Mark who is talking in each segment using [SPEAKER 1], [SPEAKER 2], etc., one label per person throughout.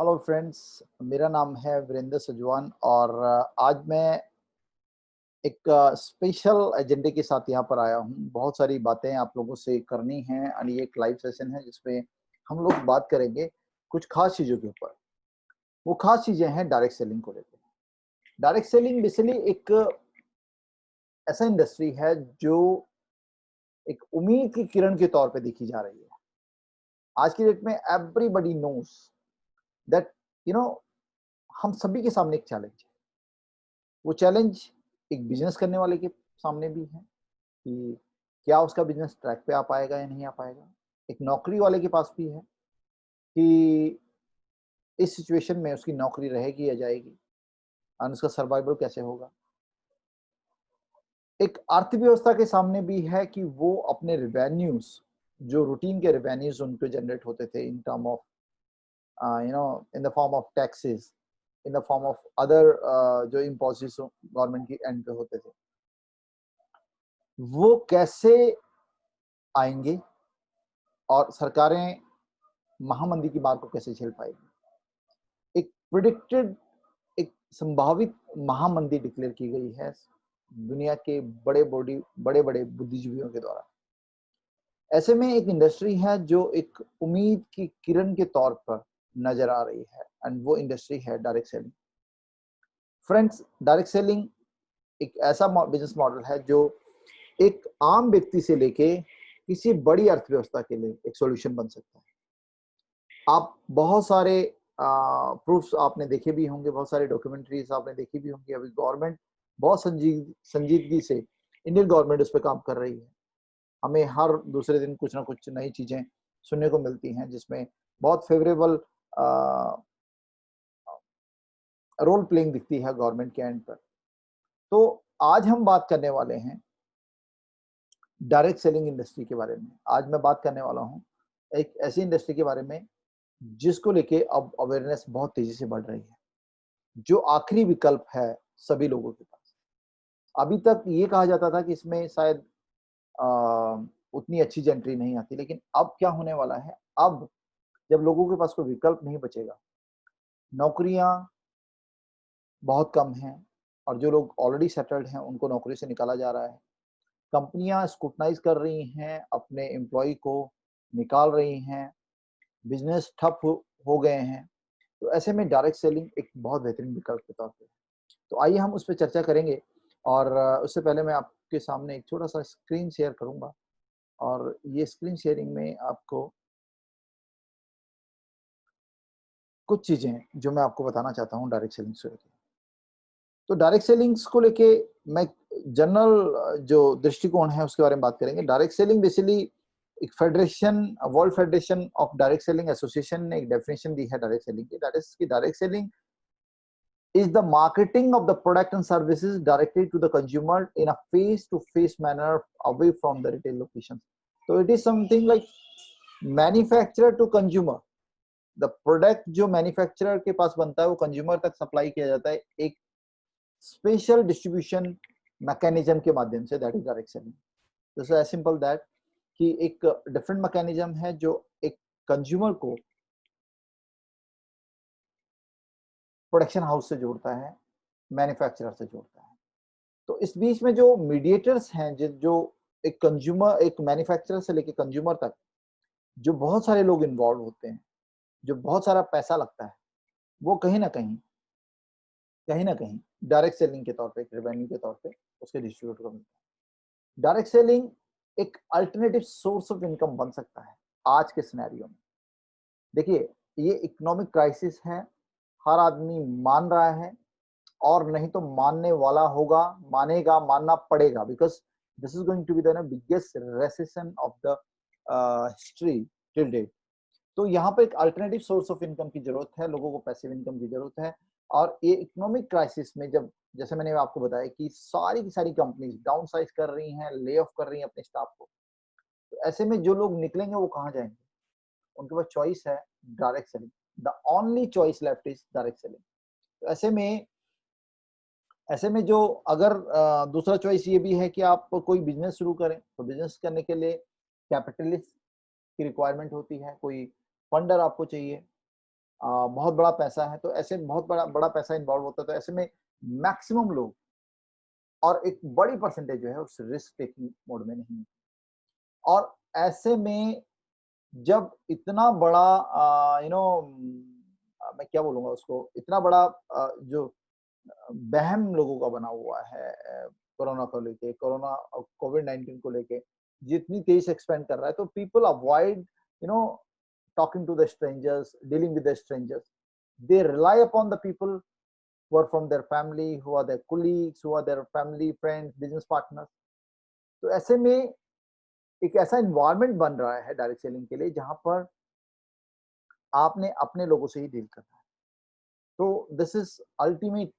[SPEAKER 1] Hello friends. मेरा नाम है वीरेंद्र सजवान और आज मैं एक स्पेशल एजेंडे के साथ यहाँ पर आया हूँ। बहुत सारी बातें आप लोगों से करनी हैं और ये एक लाइव सेशन है जिसमें हम लोग बात करेंगे कुछ खास चीज़ों के ऊपर। वो खास चीज़ें हैं डायरेक्ट सेलिंग को लेकर। डायरेक्ट सेलिंग बेसिकली एक ऐसा इंडस्ट्री है जो एक उम्मीद की किरण के तौर पे देखी जा रही है। आज की डेट में everybody knows that you know हम सभी के सामने एक चैलेंज है। वो चैलेंज एक बिजनेस करने वाले के सामने भी है कि क्या उसका बिजनेस ट्रैक पे आ पाएगा या नहीं आ पाएगा। एक नौकरी वाले के पास भी है कि इस सिचुएशन में उसकी नौकरी रहेगी या जाएगी और उसका सर्वाइवल कैसे होगा। एक अर्थव्यवस्था के सामने भी है कि वो अपने रिवेन्यूज, जो रूटीन के रिवेन्यूज उनको जनरेट होते थे in term of in the form of taxes, in the form of other जो इम्पोजिट्स गवर्नमेंट की एंड पे होते थे, वो कैसे आएंगे और सरकारें महामंदी की मार को कैसे झेल पाएगी। एक प्रिडिक्टेड, एक संभावित महामंदी डिक्लेयर की गई है दुनिया के बड़े बड़े बुद्धिजीवियों के द्वारा। ऐसे में एक इंडस्ट्री है जो एक उम्मीद की किरण के तौर पर नजर आ रही है एंड वो इंडस्ट्री है direct selling. Friends, direct selling एक ऐसा बिजनेस मॉडल है जो एक आम व्यक्ति से लेके किसी बड़ी अर्थव्यवस्था के लिए एक सॉल्यूशन बन सकता है। आप बहुत सारे प्रूफ्स आपने देखे भी होंगे, बहुत सारे डॉक्यूमेंट्रीज आपने देखी भी होंगी। अभी गवर्नमेंट बहुत संजीदगी से, इंडियन गवर्नमेंट उस पर काम कर रही है। हमें हर दूसरे दिन कुछ ना कुछ नई चीजें सुनने को मिलती हैं जिसमें बहुत फेवरेबल रोल प्लेइंग दिखती है गवर्नमेंट के एंड पर। तो आज हम बात करने वाले हैं डायरेक्ट सेलिंग इंडस्ट्री के बारे में। आज मैं बात करने वाला हूं एक ऐसी इंडस्ट्री के बारे में जिसको लेके अब अवेयरनेस बहुत तेजी से बढ़ रही है, जो आखिरी विकल्प है सभी लोगों के पास। अभी तक ये कहा जाता था कि इसमें शायद उतनी अच्छी एंट्री नहीं आती, लेकिन अब क्या होने वाला है, अब जब लोगों के पास कोई विकल्प नहीं बचेगा, नौकरियां बहुत कम हैं और जो लोग ऑलरेडी सेटल्ड हैं उनको नौकरी से निकाला जा रहा है। कंपनियां स्क्रूटनाइज कर रही हैं, अपने एम्प्लॉय को निकाल रही हैं, बिजनेस ठप हो गए हैं। तो ऐसे में डायरेक्ट सेलिंग एक बहुत बेहतरीन विकल्प के तौर पे है। तो आइए हम उस पर चर्चा करेंगे और उससे पहले मैं आपके सामने एक छोटा सा स्क्रीन शेयर करूंगा और ये स्क्रीन शेयरिंग में आपको कुछ चीजें जो मैं आपको बताना चाहता हूँ डायरेक्ट सेलिंग से लेके। तो डायरेक्ट सेलिंग्स को लेके मैं जनरल जो दृष्टिकोण है उसके बारे में बात करेंगे। डायरेक्ट सेलिंग बेसिकली एक federation, world federation of direct selling association ने एक डेफिनेशन दी है डायरेक्ट सेलिंग की। दैट इज कि direct selling is the marketing of the product and services directly to the consumer in a face-to-face manner away from the retail locations. So it is something like manufacturer to consumer. The product जो manufacturer के पास बनता है वो consumer तक supply किया जाता है एक स्पेशल डिस्ट्रीब्यूशन मैकेनिज्म के माध्यम से। That is direct selling. This is as simple that कि एक डिफरेंट मैकेनिज्म है जो एक कंज्यूमर को प्रोडक्शन हाउस से जोड़ता है, मैन्युफैक्चरर से जोड़ता है। तो इस बीच में जो मीडिएटर्स हैं, जो एक कंज्यूमर, एक मैन्युफैक्चरर से लेकर कंज्यूमर तक जो बहुत सारे लोग इन्वॉल्व होते हैं, जो बहुत सारा पैसा लगता है, वो कहीं ना कहीं डायरेक्ट सेलिंग के तौर पे, एक रेवेन्यू के तौर पे उसके डिस्ट्रीब्यूटर को मिलता है। डायरेक्ट सेलिंग एक अल्टरनेटिव सोर्स ऑफ इनकम बन सकता है आज के सिनेरियो में। देखिए, ये इकोनॉमिक क्राइसिस है, हर आदमी मान रहा है और नहीं तो मानने वाला होगा, मानेगा, मानना पड़ेगा, because this is going to be the biggest recession of the history till date. तो यहाँ पे एक अल्टरनेटिव सोर्स ऑफ इनकम की जरूरत है, लोगों को पैसिव इनकम की जरूरत है। और ये इकोनॉमिक क्राइसिस में जब, जैसे मैंने आपको बताया कि सारी की सारी कंपनीज डाउन साइज कर रही हैं, ले ऑफ कर रही हैं अपने स्टाफ को, तो ऐसे में जो लोग निकलेंगे वो कहाँ जाएंगे? उनके पास चॉइस है direct selling. The only choice left is direct selling. तो ऐसे में जो अगर दूसरा चॉइस ये भी है कि आप कोई बिजनेस शुरू करें, तो बिजनेस करने के लिए कैपिटलिस्ट की रिक्वायरमेंट होती है, कोई फंडर आपको चाहिए। बहुत बड़ा पैसा है, तो ऐसे बहुत बड़ा बड़ा पैसा इन्वॉल्व होता है, तो ऐसे में मैक्सिमम लोग और एक बड़ी परसेंटेज जो है उस रिस्क टेकिंग मोड में नहीं है। और ऐसे में जब इतना बड़ा मैं क्या बोलूँगा उसको, इतना बड़ा जो वहम लोगों का बना हुआ है कोरोना को लेके, कोरोना कोविड-19 को लेके, जितनी तेज़ी से एक्सपैंड कर रहा है, तो people avoid talking to the strangers, dealing with the strangers. They rely upon the people who are from their family, who are their colleagues, who are their family, friends, business partners. तो ऐसे में एक ऐसा environment बन रहा है direct selling के लिए जहां पर आपने अपने लोगों से ही डील करना है। तो दिस इज अल्टीमेट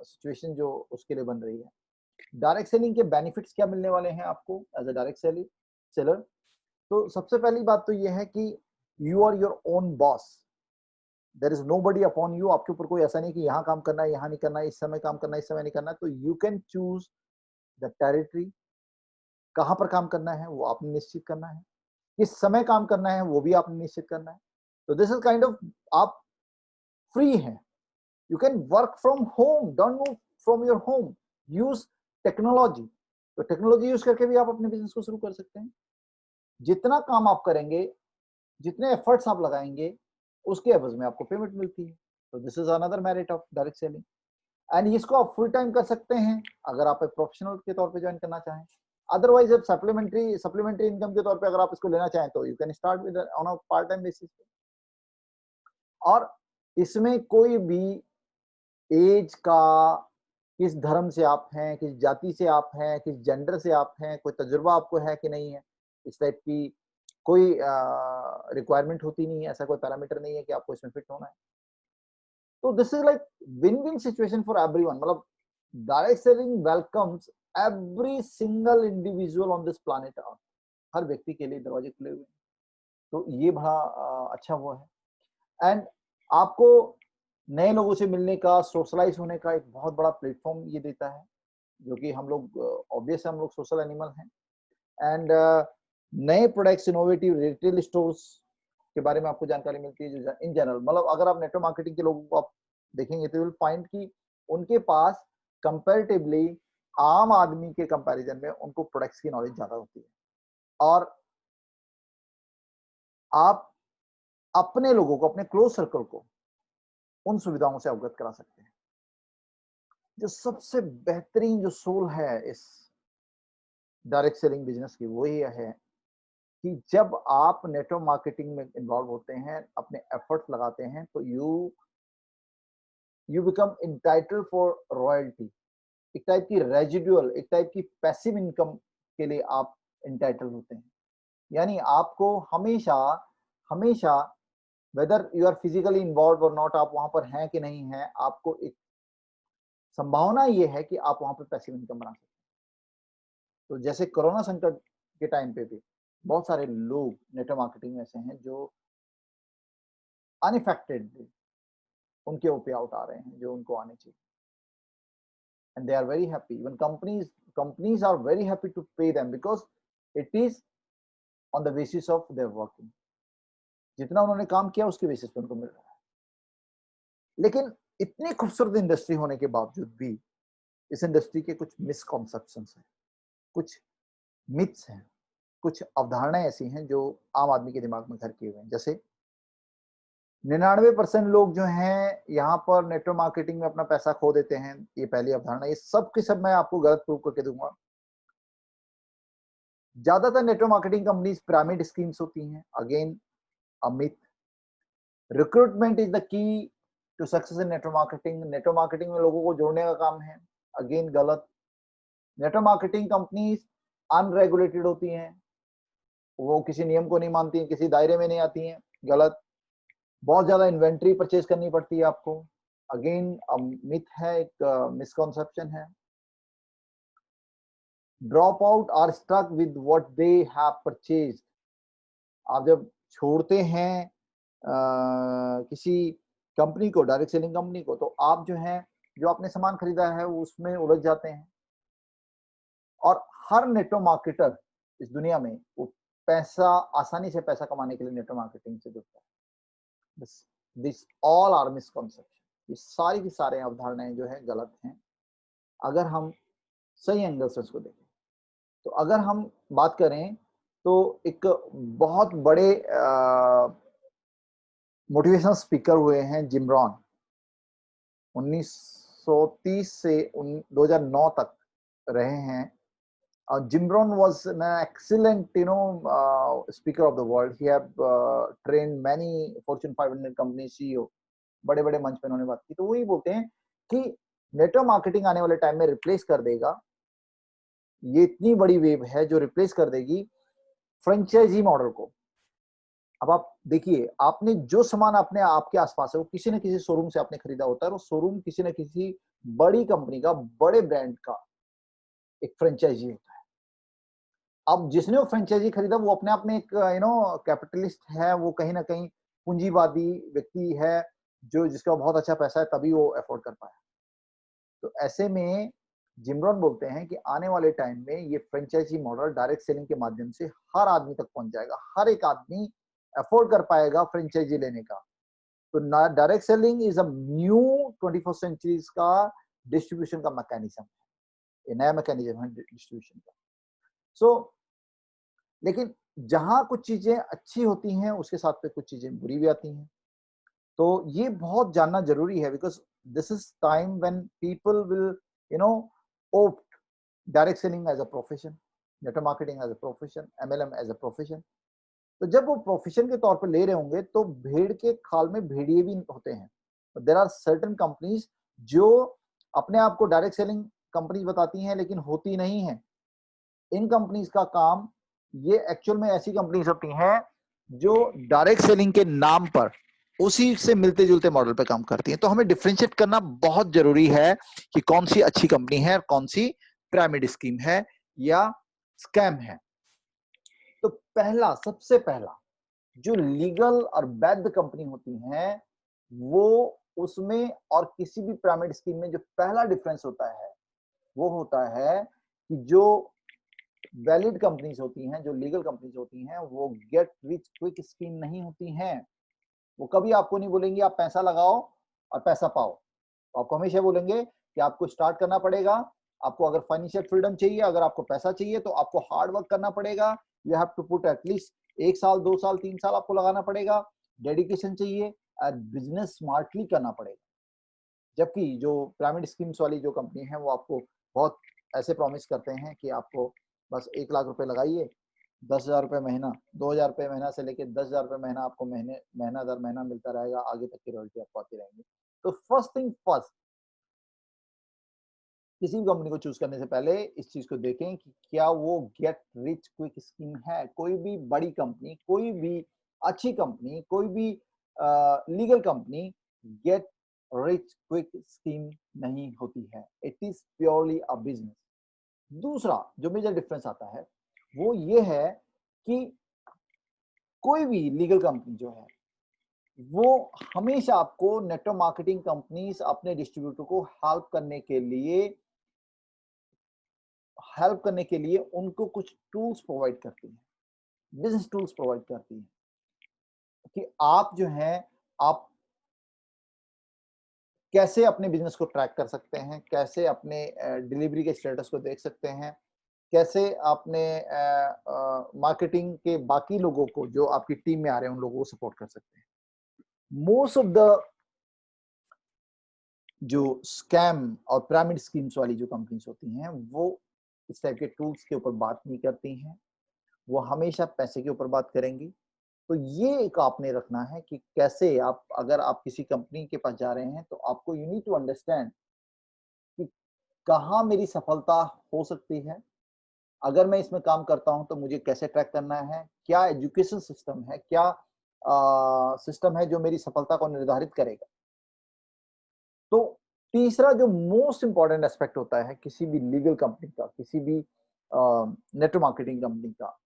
[SPEAKER 1] सिचुएशन जो उसके लिए बन रही है। डायरेक्ट सेलिंग के बेनिफिट्स क्या मिलने वाले हैं आपको एज अ डायरेक्ट सेलर? तो सबसे पहली बात तो यह है कि you are your own boss. There is nobody upon you. आपके ऊपर कोई ऐसा नहीं कि यहाँ काम करना है, यहाँ नहीं करना है, इस समय काम करना है, इस समय नहीं करना है। तो you can choose the territory, कहाँ पर काम करना है वो आपने निश्चित करना है, किस समय काम करना है वो भी आपने निश्चित करना है। तो दिस इज काइंड ऑफ, आप फ्री हैं। You can work from home, don't move from your home, use technology. तो टेक्नोलॉजी यूज करके भी आप अपने बिजनेस को शुरू कर सकते हैं। जितना काम आप करेंगे, जितने एफर्ट्स आप लगाएंगे, उसके एवज में आपको पेमेंट मिलती है। तो this is another merit of direct selling. And इसको आप फुल टाइम कर सकते हैं अगर आप एक प्रोफेशनल के तौर पे ज्वाइन करना चाहें। अदरवाइज अब सप्लीमेंट्री इनकम के तौर पे अगर आप इसको लेना चाहें तो you can start with on a part time basis. और इसमें कोई भी एज का, किस धर्म से आप हैं, किस जाति से आप हैं, किस जेंडर से आप हैं, कोई तजुर्बा आपको है कि नहीं है, इस टाइप की कोई रिक्वायरमेंट होती नहीं है। ऐसा कोई पैरामीटर नहीं है कि आपको इसमें फिट होना है। तो this is like win win situation for everyone. मतलब direct selling welcomes every single individual on this planet earth. हर व्यक्ति के लिए दरवाजे खुले हुए हैं। तो ये बड़ा अच्छा वो है। एंड आपको नए लोगों से मिलने का, सोशलाइज होने का एक बहुत बड़ा प्लेटफॉर्म ये देता है, जो कि हम लोग ऑब्वियस हम लोग सोशल एनिमल हैं। एंड नए प्रोडक्ट्स, इनोवेटिव रिटेल स्टोर्स के बारे में आपको जानकारी मिलती है जो इन जनरल, मतलब अगर आप नेटवर्क मार्केटिंग के लोगों को आप देखेंगे तो विल फाइंड कि उनके पास कंपैरेटिवली आम आदमी के कंपैरिजन में उनको प्रोडक्ट्स की नॉलेज ज्यादा होती है। और आप अपने लोगों को, अपने क्लोज सर्कल को उन सुविधाओं से अवगत करा सकते हैं। जो सबसे बेहतरीन जो सोल है इस डायरेक्ट सेलिंग बिजनेस की, वो ये है कि जब आप नेटवर्क मार्केटिंग में इन्वॉल्व होते हैं, अपने एफर्ट्स लगाते हैं, तो you become entitled for royalty. एक टाइप की रेजिडुअल, एक टाइप की पैसिव इनकम के लिए आप इंटाइटल होते हैं। यानी आपको हमेशा हमेशा, whether you are physically involve और नॉट, आप वहां पर हैं कि नहीं हैं, आपको एक संभावना ये है कि आप वहां पर पैसिव इनकम बना सकते हैं। तो जैसे कोरोना संकट के टाइम पे भी बहुत सारे लोग नेटवर्क मार्केटिंग में ऐसे हैं जो अनइफेक्टेड, उनके पे आउट आ रहे हैं जो उनको आने चाहिए। And they are very happy. Even companies are very happy to pay them because it is on the basis of their working. जितना उन्होंने काम किया उसके बेसिस पे उनको मिल रहा है। लेकिन इतनी खूबसूरत इंडस्ट्री होने के बावजूद भी इस इंडस्ट्री के कुछ मिसकॉन्सेप्शंस हैं, कुछ मिथ्स हैं, कुछ अवधारणाएं ऐसी हैं जो आम आदमी के दिमाग में घर किए हुए हैं। जैसे 99% लोग जो हैं यहाँ पर नेटवर्क मार्केटिंग में अपना पैसा खो देते हैं, ये पहली अवधारणा। ये सब के सब मैं आपको गलत प्रूव करके दूंगा। ज्यादातर network marketing companies pyramid schemes होती हैं, again a myth. Recruitment is the key to success in network marketing. Network marketing में लोगों को जोड़ने का काम है, अगेन गलत। नेटवर्क मार्केटिंग कंपनीज अनरेगुलेटेड होती हैं, वो किसी नियम को नहीं मानती हैं, किसी दायरे में नहीं आती हैं, गलत। बहुत ज्यादा इन्वेंट्री परचेज करनी पड़ती है आपको, अगेन मिथ है, एक मिसकॉन्सेप्शन है। Drop out are stuck with what they have purchased. आप जब छोड़ते हैं किसी कंपनी को, डायरेक्ट सेलिंग कंपनी को, तो आप जो है, जो आपने सामान खरीदा है उसमें उलझ जाते हैं। और हर नेटवर्क मार्केटर इस दुनिया में वो पैसा, आसानी से पैसा कमाने के लिए नेटवर्क मार्केटिंग से जुड़ता है। बस दिस ऑल आर मिसकॉन्सेप्शन, ये सारी की सारे अवधारणाएं जो है गलत हैं अगर हम सही एंगल से उसको देखें। तो अगर हम बात करें तो एक बहुत बड़े मोटिवेशनल स्पीकर हुए हैं जिम रॉन, 1930 से 2009 तक रहे हैं। Jim Rohn was an excellent, speaker of the world. He have trained many Fortune 500 company CEO. बड़े बड़े मंच पे उन्होंने बात की। तो वही बोलते हैं कि नेटवर्क मार्केटिंग आने वाले टाइम में रिप्लेस कर देगा, ये इतनी बड़ी वेव है जो रिप्लेस कर देगी फ्रेंचाइजी मॉडल को। अब आप देखिए, आपने जो सामान अपने आपके आसपास है वो किसी न किसी शोरूम से आपने खरीदा होता है, और शोरूम किसी न किसी बड़ी कंपनी का, बड़े ब्रांड का एक फ्रेंचाइजी होता है। अब जिसने वो फ्रेंचाइजी खरीदा वो अपने आप में एक कैपिटलिस्ट है, वो कहीं ना कहीं पूंजीवादी व्यक्ति है, जो जिसका बहुत अच्छा पैसा है तभी वो अफोर्ड कर पाया। तो ऐसे में जिम रॉन बोलते हैं कि आने वाले टाइम में ये फ्रेंचाइजी मॉडल डायरेक्ट सेलिंग के माध्यम से हर आदमी तक पहुंच जाएगा, हर एक आदमी अफोर्ड कर पाएगा फ्रेंचाइजी लेने का। तो direct selling is a new 21st century का डिस्ट्रीब्यूशन का मैकेनिज्म है, ये नया मैकेनिज्म है डिस्ट्रीब्यूशन का। सो लेकिन जहां कुछ चीजें अच्छी होती हैं उसके साथ पे कुछ चीजें बुरी भी आती हैं। तो ये बहुत जानना जरूरी है, because this is time when people will opt direct selling as a profession, network marketing as a profession, MLM as a profession. तो जब वो प्रोफेशन के तौर पे ले रहे होंगे तो भेड़ के खाल में भेड़िए भी होते हैं। देयर आर सर्टेन कंपनीज जो अपने आप को डायरेक्ट सेलिंग कंपनीज बताती हैं लेकिन होती नहीं है। इन कंपनीज का काम, ये एक्चुअल में ऐसी कंपनीज होती हैं जो डायरेक्ट सेलिंग के नाम पर उसी से मिलते जुलते मॉडल पे काम करती हैं। तो हमें डिफरेंशिएट करना बहुत जरूरी है कि कौन सी अच्छी कंपनी है और कौन सी पिरामिड स्कीम है या स्कैम है। तो पहला, सबसे पहला जो लीगल और वैध कंपनी होती हैं वो, उसमें और किसी भी पिरामिड स्कीम में जो पहला डिफरेंस होता है वो होता है कि जो वैलिड कंपनीज होती हैं, जो लीगल कंपनीज होती हैं, वो गेट रिच क्विक स्कीम नहीं होती हैं। वो कभी आपको नहीं बोलेंगे आप पैसा लगाओ और पैसा पाओ। आपको हमेशा बोलेंगे कि आपको स्टार्ट करना पड़ेगा, आपको अगर फाइनेंशियल फ्रीडम चाहिए, अगर आपको पैसा चाहिए तो आपको हार्ड वर्क करना पड़ेगा। You have to put at least 1 साल, 2 साल, 3 साल आपको लगाना पड़ेगा, डेडिकेशन चाहिए और बिजनेस स्मार्टली करना पड़ेगा। जबकि जो पिरामिड स्कीम्स वाली जो कंपनी है वो आपको बहुत ऐसे प्रॉमिस करते हैं कि आपको बस 1 लाख रुपए लगाइए, 10,000 रुपए महीना, 2,000 रुपए महीना से लेके 10,000 रुपए महीना आपको महीना दर महीना मिलता रहेगा, आगे तक की रॉयल्टी आपको आती रहेंगी। तो फर्स्ट थिंग फर्स्ट, किसी भी कंपनी को चूज करने से पहले इस चीज को देखें कि क्या वो गेट रिच क्विक स्कीम है। कोई भी बड़ी कंपनी, कोई भी अच्छी कंपनी, कोई भी legal company get rich quick scheme नहीं होती है। It is purely a business. दूसरा जो मेजर डिफरेंस आता है वो ये है कि कोई भी लीगल कंपनी जो है वो हमेशा आपको नेटवर्क मार्केटिंग कंपनीज अपने डिस्ट्रीब्यूटर को हेल्प करने के लिए उनको कुछ टूल्स प्रोवाइड करती है, बिजनेस टूल्स प्रोवाइड करती है कि आप जो है आप कैसे अपने बिजनेस को ट्रैक कर सकते हैं, कैसे अपने डिलीवरी के स्टेटस को देख सकते हैं, कैसे अपने मार्केटिंग के बाकी लोगों को जो आपकी टीम में आ रहे हैं उन लोगों को सपोर्ट कर सकते हैं। मोस्ट ऑफ द जो स्कैम और पिरामिड स्कीम्स वाली जो कंपनीज होती हैं वो इस टाइप के टूल्स के ऊपर बात नहीं करती हैं, वो हमेशा पैसे के ऊपर बात करेंगी। तो ये एक आपने रखना है कि कैसे आप, अगर आप किसी कंपनी के पास जा रहे हैं तो आपको यू नीड टू अंडरस्टैंड कि कहाँ मेरी सफलता हो सकती है, अगर मैं इसमें काम करता हूं तो मुझे कैसे ट्रैक करना है, क्या एजुकेशन सिस्टम है, क्या सिस्टम है जो मेरी सफलता को निर्धारित करेगा। तो तीसरा जो मोस्ट इंपॉर्टेंट एस्पेक्ट होता है किसी भी लीगल कंपनी का, किसी भी नेटवर्क मार्केटिंग कंपनी का,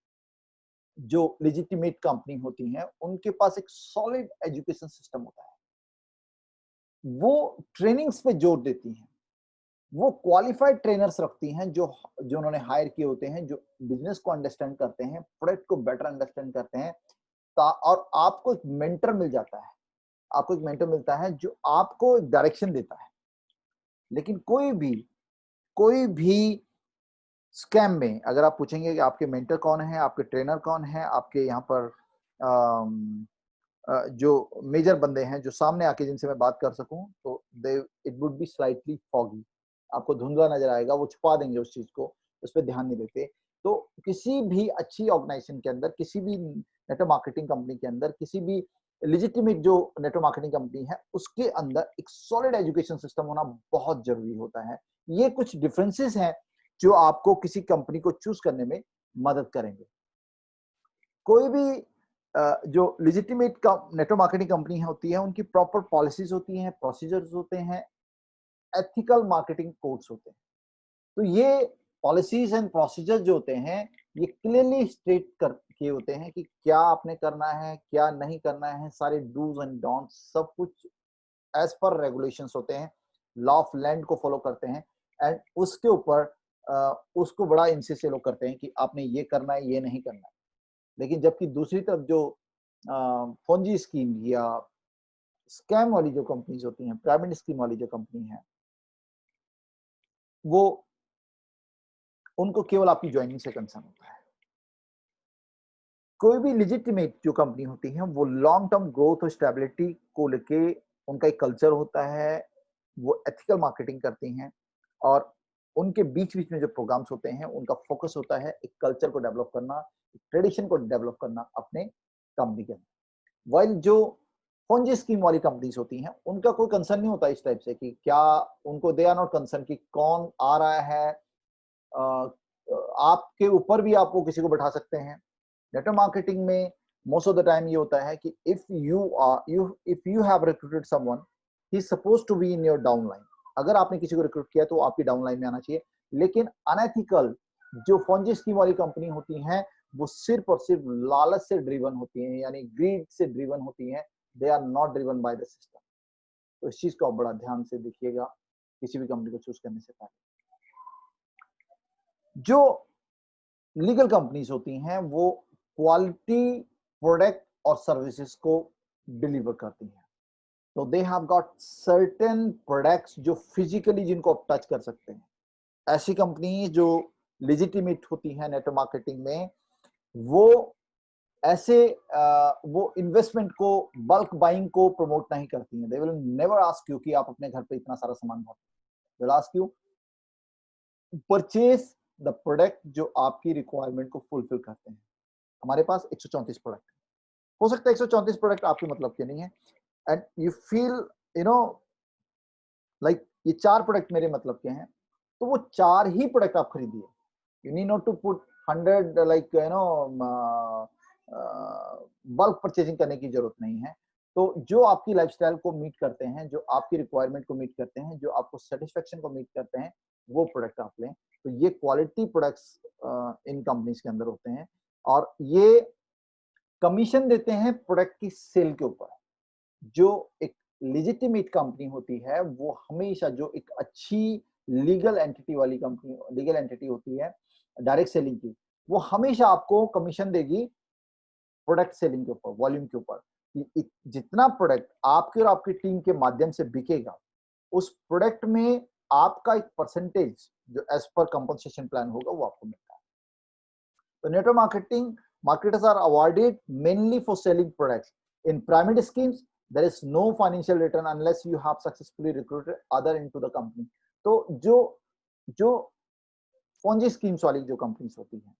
[SPEAKER 1] जो लेजिटिमेट कंपनी होती हैं उनके पास एक सॉलिड एजुकेशन सिस्टम होता है। वो ट्रेनिंग्स पे जोर देती हैं, वो क्वालिफाइड ट्रेनर्स रखती हैं जो जो उन्होंने हायर किए होते हैं, जो बिजनेस को अंडरस्टैंड करते हैं, प्रोडक्ट को बेटर अंडरस्टैंड करते हैं। और आपको एक मेंटर मिल जाता है, आपको एक मेंटर मिलता है जो आपको एक डायरेक्शन देता है। लेकिन कोई भी स्कैम में अगर आप पूछेंगे कि आपके मेंटर कौन है, आपके ट्रेनर कौन है, आपके यहाँ पर जो मेजर बंदे हैं जो सामने आके जिनसे मैं बात कर सकूं, तो they it would be slightly foggy, आपको धुंधला नजर आएगा, वो छुपा देंगे उस चीज को, उस पर ध्यान नहीं देते। तो किसी भी अच्छी ऑर्गेनाइजेशन के अंदर, किसी भी नेटवर्क मार्केटिंग कंपनी के अंदर, किसी भी लेजिटिमेट जो नेटवर्क मार्केटिंग कंपनी है, उसके अंदर एक सॉलिड एजुकेशन सिस्टम होना बहुत जरूरी होता है। ये कुछ डिफरेंसेस हैं जो आपको किसी कंपनी को चूज करने में मदद करेंगे। कोई भी जो लेजिटिमेट नेटवर्क मार्केटिंग कंपनी होती है, उनकी प्रॉपर पॉलिसीज होती हैं, प्रोसीजर्स होते हैं, एथिकल मार्केटिंग कोड्स होते हैं। तो ये पॉलिसीज एंड प्रोसीजर जो होते हैं, ये क्लियरली स्टेट कर किए होते हैं कि क्या आपने करना है, क्या नहीं करना है, सारे डूज एंड डोंट्स सब कुछ एज पर रेगुलेशंस होते हैं, लॉ ऑफ लैंड को फॉलो करते हैं। एंड उसके ऊपर उसको बड़ा इंसिस्ट लोग करते हैं कि आपने ये करना है, ये नहीं करना है। लेकिन जबकि दूसरी तरफ जो फोंजी स्कीम या स्कैम वाली जो कंपनीज होती हैं, पिरामिड स्कीम वाली जो कंपनी है, वो उनको केवल आपकी ज्वाइनिंग से कंसर्न होता है। कोई भी लेजिटिमेट जो कंपनी होती है, वो लॉन्ग टर्म ग्रोथ और स्टेबिलिटी को लेके उनका एक कल्चर होता है, वो एथिकल मार्केटिंग करती हैं, और उनके बीच बीच में जो प्रोग्राम्स होते हैं, उनका फोकस होता है एक कल्चर को डेवलप करना, ट्रेडिशन को डेवलप करना अपने कंपनी के अंदर। वाइल जो पोंजी स्कीम वाली कंपनीज होती हैं, उनका कोई कंसर्न नहीं होता इस टाइप से कि क्या उनको, दे आर नॉट कंसर्न कि कौन आ रहा है, आपके ऊपर भी आप वो किसी को बैठा सकते हैं। नेटवर्क मार्केटिंग में मोस्ट ऑफ द टाइम ये होता है कि if you have recruited someone, he is supposed to be in your downline. अगर आपने किसी को रिक्रूट किया तो वो आपकी डाउनलाइन में आना चाहिए। लेकिन अनएथिकल जो पोंजी स्कीम वाली कंपनी होती हैं, वो सिर्फ और सिर्फ लालच से ड्रिवन होती हैं, यानी ग्रीड से ड्रिवन होती हैं। They are not driven by the system. तो इस चीज को आप बड़ा ध्यान से देखिएगा किसी भी कंपनी को चूज करने से पहले। जो लीगल कंपनीज होती हैं, वो क्वालिटी प्रोडक्ट और सर्विसेज को डिलीवर करती हैं। तो they have got certain products जो फिजिकली जिनको आप टच कर सकते हैं। ऐसी कंपनी जो लेजिटिमेट होती है नेटवर्क मार्केटिंग में, वो ऐसे वो इन्वेस्टमेंट को, बल्क बाइंग को प्रमोट नहीं करती हैं। They will never ask you कि आप अपने घर पे इतना सारा सामान भर, they will ask you purchase the product जो आपकी रिक्वायरमेंट को फुलफिल करते हैं। हमारे पास 134 प्रोडक्ट है, हो सकता है 134 प्रोडक्ट आपके मतलब के नहीं है, and you feel you know like ये 4 प्रोडक्ट मेरे मतलब के हैं, तो वो 4 ही प्रोडक्ट आप खरीदिए। You need not to put 100 like bulk purchasing करने की जरूरत नहीं है। तो जो आपकी लाइफस्टाइल को मीट करते हैं, जो आपकी रिक्वायरमेंट को मीट करते हैं, जो आपको सेटिस्फेक्शन को मीट करते हैं, वो प्रोडक्ट आप लें। तो ये क्वालिटी प्रोडक्ट्स इन कंपनीज के अंदर होते हैं, और ये कमीशन देते हैं प्रोडक्ट की सेल के ऊपर। जो एक लेजिटिमेट कंपनी होती है, वो हमेशा, जो एक अच्छी लीगल एंटिटी वाली कंपनी, लीगल एंटिटी होती है डायरेक्ट सेलिंग की, वो हमेशा आपको कमीशन देगी प्रोडक्ट सेलिंग के ऊपर, वॉल्यूम के ऊपर। जितना प्रोडक्ट आपके और आपकी टीम के माध्यम से बिकेगा, उस प्रोडक्ट में आपका एक परसेंटेज जो एज पर कंपनसेशन प्लान होगा, वो आपको मिलता है। तो network marketing marketers are awarded mainly for selling products. In pyramid schemes, there is no financial return unless you have successfully recruited other into the company. तो जो Ponzi schemes वाली जो कंपनीज होती हैं,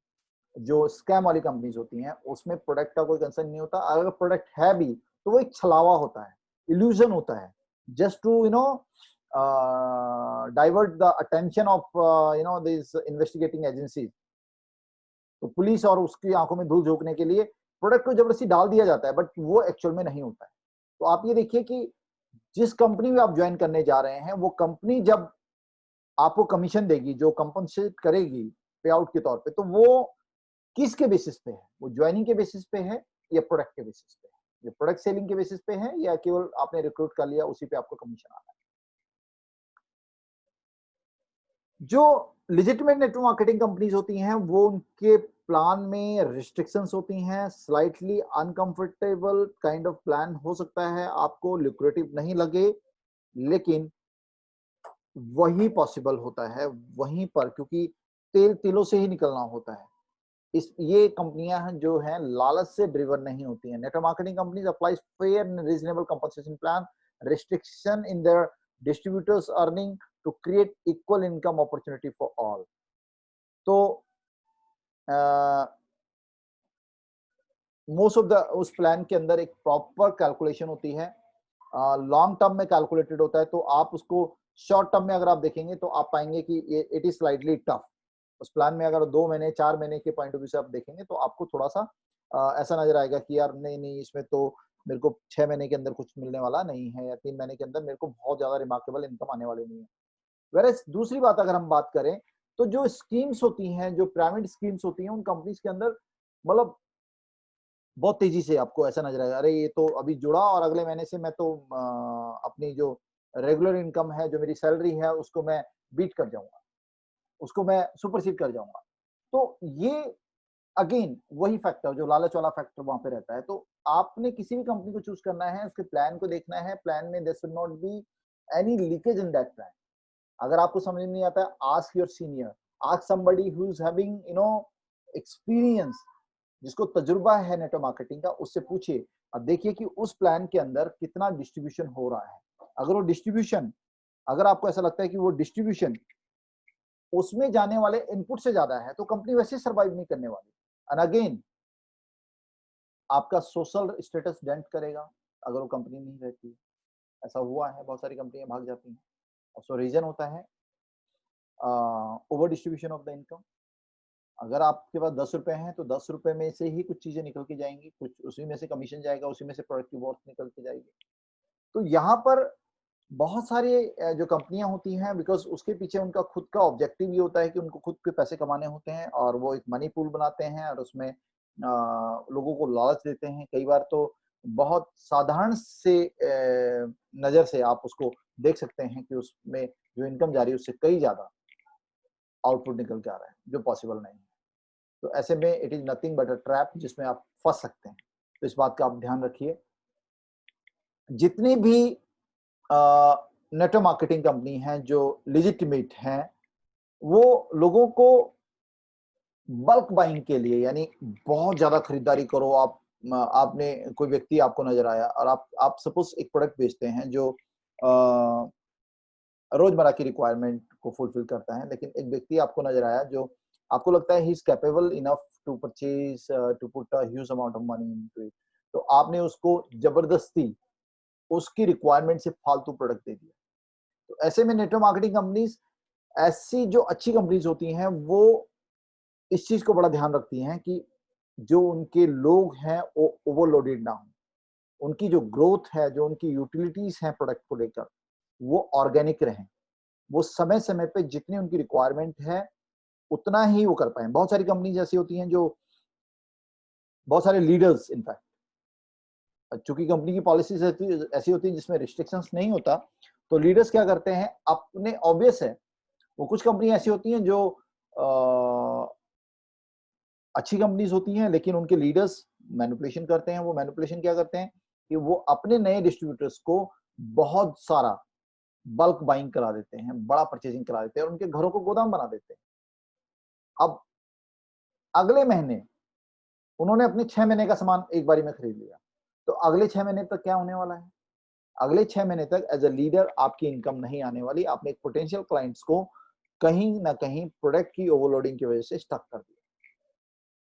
[SPEAKER 1] जो स्कैम वाली कंपनीज होती हैं, उसमें प्रोडक्ट का कोई कंसर्न नहीं होता। अगर प्रोडक्ट है भी तो वो एक छलावा होता है, इल्यूजन होता है, just to divert the attention of this investigating agencies. तो पुलिस और उसकी आंखों में धूल झोंकने के लिए प्रोडक्ट को जबरदस्ती डाल दिया जाता है, बट वो एक्चुअल में नहीं होता है। तो आप ये देखिए कि जिस कंपनी में आप ज्वाइन करने जा रहे हैं, वो कंपनी जब आपको कमीशन देगी, जो कंपनसेट करेगी पे आउट के तौर पे, तो वो किसके बेसिस पे है? वो ज्वाइनिंग के बेसिस पे है या प्रोडक्ट के बेसिस पे है? ये प्रोडक्ट सेलिंग के बेसिस पे है या केवल आपने रिक्रूट कर लिया उसी पे आपको कमीशन आ रहा है? जो लेजिटिमेट नेटवर्क मार्केटिंग कंपनीज होती हैं वो उनके प्लान में रिस्ट्रिक्शंस होती हैं, slightly uncomfortable kind of plan हो सकता है, आपको लुक्रेटिव नहीं लगे, लेकिन वही पॉसिबल होता है वहीं पर, क्योंकि तेल तिलों से ही निकलना होता है। इस ये कंपनियां हैं जो हैं लालच से ड्रिवन नहीं होती हैं। Network marketing companies applies fair and reasonable compensation plan, restriction in their distributors earning to create equal income opportunity for all. तो मोस्ट ऑफ द उस प्लान के अंदर एक प्रॉपर कैलकुलेशन होती है, लॉन्ग टर्म में कैलकुलेटेड होता है, तो आप उसको शॉर्ट टर्म में अगर आप देखेंगे तो आप पाएंगे कि ये इट इज स्लाइटली टफ। उस प्लान में अगर 2 महीने 4 महीने के पॉइंट ऑफ व्यू से आप देखेंगे तो आपको थोड़ा सा ऐसा नजर आएगा कि यार नहीं नहीं, इसमें तो मेरे को 6 महीने के अंदर कुछ मिलने वाला नहीं है, या 3 महीने के अंदर मेरे को बहुत ज्यादा रिमार्केबल इनकम आने वाली नहीं है। वेरएज दूसरी बात अगर हम बात करें तो जो स्कीम्स होती हैं, जो पिरामिड स्कीम्स होती हैं, उन कंपनीज के अंदर मतलब बहुत तेजी से आपको ऐसा नजर आएगा, अरे ये तो अभी जुड़ा और अगले महीने से मैं तो अपनी जो रेगुलर इनकम है, जो मेरी सैलरी है, उसको मैं बीट कर जाऊंगा, उसको मैं सुपरसीड कर जाऊंगा। तो ये अगेन वही फैक्टर, जो लालच वाला फैक्टर वहां पे रहता है। तो आपने किसी भी कंपनी को चूज करना है, उसके प्लान को देखना है, प्लान में there should not be any leakage in that plan. अगर आपको समझ नहीं आता है, ask your senior, ask somebody who is having experience, जिसको तजुर्बा है नेटवर्क मार्केटिंग का, उससे पूछिए। अब देखिए कि उस प्लान के अंदर कितना डिस्ट्रीब्यूशन हो रहा है। अगर वो डिस्ट्रीब्यूशन, अगर आपको ऐसा लगता है कि वो डिस्ट्रीब्यूशन उसमें जाने वाले इनपुट से ज्यादा है, तो कंपनी वैसे सर्वाइव नहीं करने वाली। एंड अगेन आपका सोशल स्टेटस डेंट करेगा अगर वो कंपनी नहीं रहती। ऐसा हुआ है, बहुत सारी कंपनियां भाग जाती हैं। सो रीजन होता है over distribution of the income. अगर आपके पास 10 रुपए हैं तो 10 रुपए में से ही कुछ चीजें निकल के जाएंगी, कुछ उसी में से कमीशन जाएगा, उसी में से प्रोडक्ट की वर्थ निकल के जाएगी। तो यहाँ पर बहुत सारे जो कंपनियां होती हैं, बिकॉज उसके पीछे उनका खुद का ऑब्जेक्टिव ये होता है कि उनको खुद के पैसे कमाने होते हैं, और वो एक मनी पूल बनाते हैं और उसमें लोगों को लालच देते हैं। कई बार तो बहुत साधारण से नजर से आप उसको देख सकते हैं कि उसमें जो इनकम जा रही है उससे कई ज्यादा आउटपुट निकल के आ रहा है, जो पॉसिबल नहीं है। तो ऐसे में it is nothing but a trap जिसमें आप फंस सकते हैं। तो इस बात का आप ध्यान रखिए। जितनी भी नेटवर्क मार्केटिंग कंपनी हैं जो लेजिटिमेट हैं, वो लोगों को बल्क बाइंग के लिए, यानी बहुत ज्यादा खरीदारी करो आप, आपने कोई व्यक्ति आपको नजर आया और आप सपोज एक प्रोडक्ट बेचते हैं जो रोजमर्रा की रिक्वायरमेंट को फुलफिल करता है, लेकिन एक व्यक्ति आपको नजर आया जो आपको लगता है he is capable enough to purchase, to put a huge amount of money into it, तो आपने उसको जबरदस्ती उसकी रिक्वायरमेंट से फालतू प्रोडक्ट दे दिया। तो ऐसे में नेटवर्क मार्केटिंग कंपनीज, ऐसी जो अच्छी कंपनीज होती हैं, वो इस चीज को बड़ा ध्यान रखती हैं कि जो उनके लोग हैं वो ओवरलोडेड ना हो, उनकी जो ग्रोथ है, जो उनकी यूटिलिटीज हैं प्रोडक्ट को लेकर, वो ऑर्गेनिक रहें, वो समय समय पे जितनी उनकी रिक्वायरमेंट है उतना ही वो कर पाए। बहुत सारी कंपनीज ऐसी होती हैं जो, बहुत सारे लीडर्स इनफैक्ट, चूंकि कंपनी की पॉलिसीज ऐसी होती है जिसमें रिस्ट्रिक्शंस नहीं होता, तो लीडर्स क्या करते हैं अपने, ऑब्वियस है वो कुछ कंपनी ऐसी होती हैं जो अच्छी कंपनीज होती हैं, लेकिन उनके लीडर्स मैनिपुलेशन करते हैं। वो मैनिपुलेशन क्या करते हैं कि वो अपने नए डिस्ट्रीब्यूटर्स को बहुत सारा बल्क बाइंग करा देते हैं, बड़ा परचेजिंग करा देते हैं और उनके घरों को गोदाम बना देते हैं। अब अगले महीने उन्होंने अपने 6 महीने का सामान एक बारी में खरीद लिया, तो अगले 6 महीने तक क्या होने वाला है? अगले 6 महीने तक एज अ लीडर आपकी इनकम नहीं आने वाली। आपने एक पोटेंशियल क्लाइंट्स को कहीं ना कहीं प्रोडक्ट की ओवरलोडिंग की वजह से स्टक कर दिया।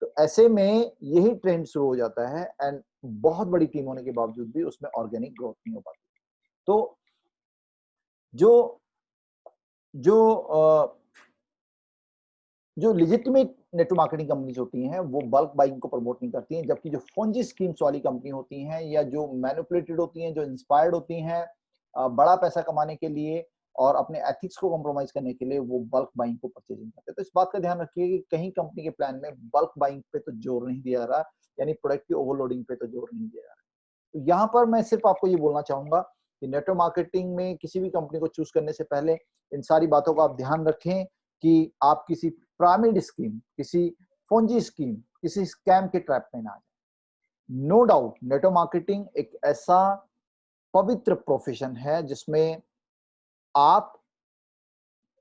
[SPEAKER 1] तो ऐसे में यही ट्रेंड शुरू हो जाता है, एंड बहुत बड़ी टीम होने के बावजूद भी उसमें ऑर्गेनिक ग्रोथ नहीं हो पाती। तो जो जो जो लेजिटिमेट नेटवर्क मार्केटिंग कंपनीज होती हैं वो बल्क बाइंग को प्रमोट नहीं करती हैं, जबकि जो फंजी स्कीम्स वाली कंपनी होती हैं या जो मैनिपुलेटेड होती हैं, जो इंस्पायर्ड होती हैं बड़ा पैसा कमाने के लिए और अपने एथिक्स को कॉम्प्रोमाइज करने के लिए, वो बल्क बाइंग को परचेजिंग करते हैं। तो इस बात का ध्यान रखिए कि कहीं कंपनी के प्लान में बल्क बाइंग पे तो जोर नहीं दिया जा रहा, यानी प्रोडक्ट की ओवरलोडिंग पे तो जोर नहीं दिया जा रहा। तो यहाँ पर मैं सिर्फ आपको ये बोलना चाहूंगा कि नेटवर्क मार्केटिंग में किसी भी कंपनी को चूज करने से पहले इन सारी बातों का आप ध्यान रखें कि आप किसी पिरामिड स्कीम, किसी फोंजी स्कीम, किसी स्कैम के ट्रैप में ना आ जाए। नो डाउट नेटवर्क मार्केटिंग एक ऐसा पवित्र प्रोफेशन है जिसमें आप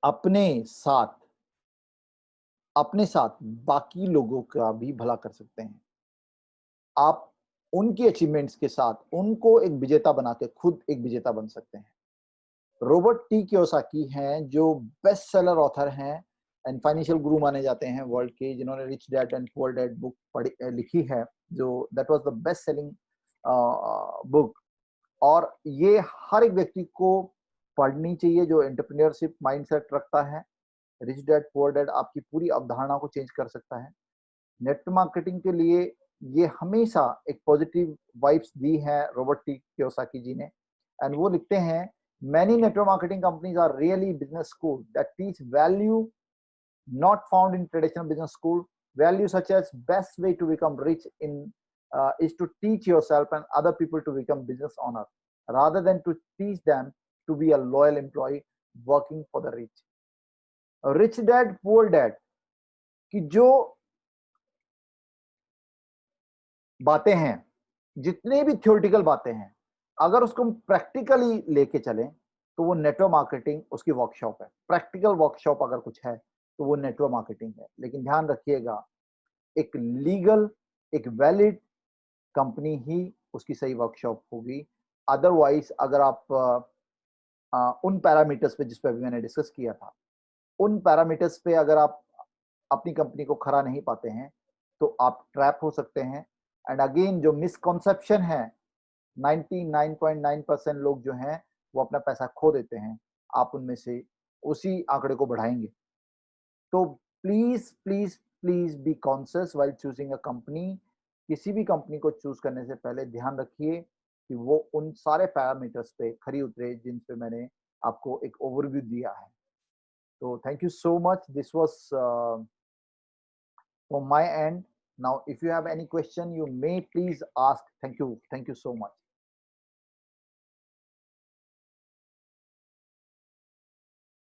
[SPEAKER 1] अपने साथ बाकी लोगों का भी भला कर सकते हैं। आप उनकी अचीवमेंट्स के साथ उनको एक विजेता बना के खुद एक विजेता बन सकते हैं। रॉबर्ट टी कियोसाकी हैं जो बेस्ट सेलर ऑथर हैं एंड फाइनेंशियल गुरु माने जाते हैं वर्ल्ड के, जिन्होंने rich dad and poor dad book लिखी है, जो that was the best selling book. और ये हर एक व्यक्ति को पढ़नी चाहिए जो एंटरप्रेन्योरशिप माइंडसेट रखता है। रिच डैड पुअर डैड आपकी पूरी अवधारणा को चेंज कर सकता है। नेटवर्क मार्केटिंग के लिए ये हमेशा एक पॉजिटिव वाइब्स दी है रॉबर्ट टी कियोसाकी जी ने। एंड वो लिखते हैं, many network marketing companies are really business school that teach value not found in traditional business school. Value such as best way to become rich in is to teach yourself and other people to become business owner rather than to teach them to be a loyal employee working for the rich. Rich dad poor dad की जो बातें हैं, जितने भी theoretical बातें हैं, अगर उसको हम प्रैक्टिकली लेके चलें तो वो नेटवर्क मार्केटिंग उसकी वर्कशॉप है। प्रैक्टिकल वर्कशॉप अगर कुछ है तो वो नेटवर्क मार्केटिंग है। लेकिन ध्यान रखिएगा, एक लीगल, एक वैलिड कंपनी ही उसकी सही वर्कशॉप होगी। अदरवाइज अगर आप उन पैरामीटर्स पे जिस पे अभी मैंने डिस्कस किया था, उन पैरामीटर्स पे अगर आप अपनी कंपनी को खरा नहीं पाते हैं तो आप ट्रैप हो सकते हैं। एंड अगेन जो मिसकॉन्सेप्शन है, 99.9% लोग जो हैं वो अपना पैसा खो देते हैं, आप उनमें से उसी आंकड़े को बढ़ाएंगे। तो please please please be conscious while choosing a company. किसी भी कंपनी को चूज करने से पहले ध्यान रखिए कि वो उन सारे पैरामीटर्स पे खरी उतरे जिन पे मैंने आपको एक ओवरव्यू दिया है। तो thank you so much, this was from my end. Now if you have any question you may please ask. Thank you so much.